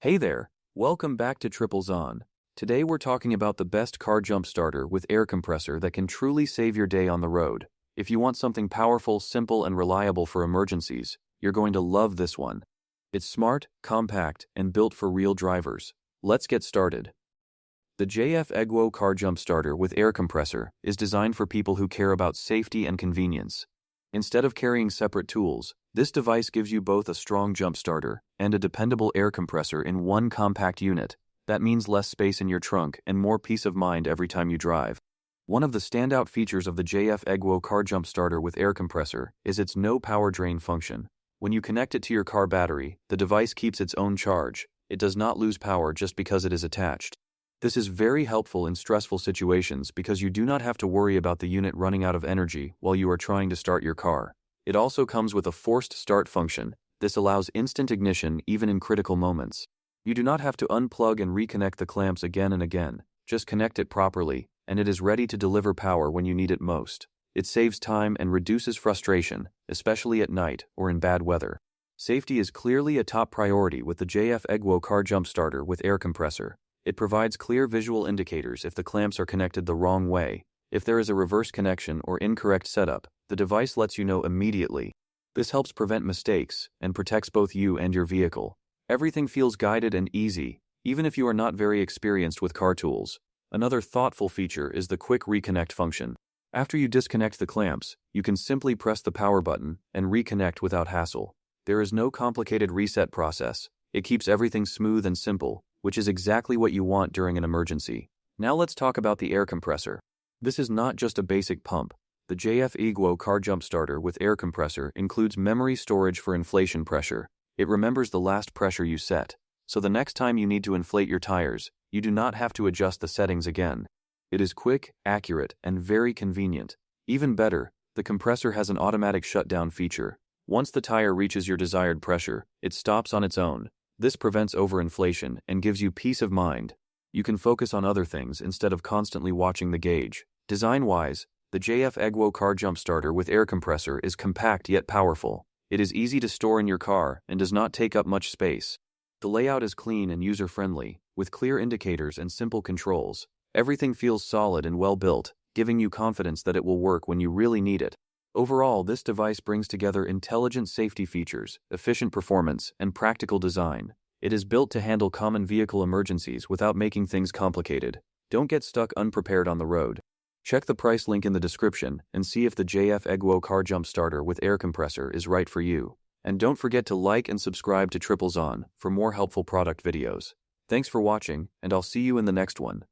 Hey there, welcome back to Triplezon. Today we're talking about the best car jump starter with air compressor that can truly save your day on the road. If you want something powerful, simple, and reliable for emergencies, you're going to love this one. It's smart, compact, and built for real drivers. Let's get started. The JF Egwo car jump starter with air compressor is designed for people who care about safety and convenience. Instead of carrying separate tools, this device gives you both a strong jump starter and a dependable air compressor in one compact unit. That means less space in your trunk and more peace of mind every time you drive. One of the standout features of the JF Egwo car jump starter with air compressor is its no power drain function. When you connect it to your car battery, the device keeps its own charge. It does not lose power just because it is attached. This is very helpful in stressful situations because you do not have to worry about the unit running out of energy while you are trying to start your car. It also comes with a forced start function. This allows instant ignition even in critical moments. You do not have to unplug and reconnect the clamps again and again. Just connect it properly, and it is ready to deliver power when you need it most. It saves time and reduces frustration, especially at night or in bad weather. Safety is clearly a top priority with the JF Egwo car jump starter with air compressor. It provides clear visual indicators if the clamps are connected the wrong way. If there is a reverse connection or incorrect setup, the device lets you know immediately. This helps prevent mistakes and protects both you and your vehicle. Everything feels guided and easy, even if you are not very experienced with car tools. Another thoughtful feature is the quick reconnect function. After you disconnect the clamps, you can simply press the power button and reconnect without hassle. There is no complicated reset process. It keeps everything smooth and simple, which is exactly what you want during an emergency. Now let's talk about the air compressor. This is not just a basic pump. The JF Egwo car jump starter with air compressor includes memory storage for inflation pressure. It remembers the last pressure you set, so the next time you need to inflate your tires, you do not have to adjust the settings again. It is quick, accurate, and very convenient. Even better, the compressor has an automatic shutdown feature. Once the tire reaches your desired pressure, it stops on its own. This prevents overinflation and gives you peace of mind. You can focus on other things instead of constantly watching the gauge. Design-wise, the JF Egwo car jump starter with air compressor is compact yet powerful. It is easy to store in your car and does not take up much space. The layout is clean and user-friendly, with clear indicators and simple controls. Everything feels solid and well-built, giving you confidence that it will work when you really need it. Overall, this device brings together intelligent safety features, efficient performance, and practical design. It is built to handle common vehicle emergencies without making things complicated. Don't get stuck unprepared on the road. Check the price link in the description and see if the JF Egwo car jump starter with air compressor is right for you. And don't forget to like and subscribe to Triplezon for more helpful product videos. Thanks for watching, and I'll see you in the next one.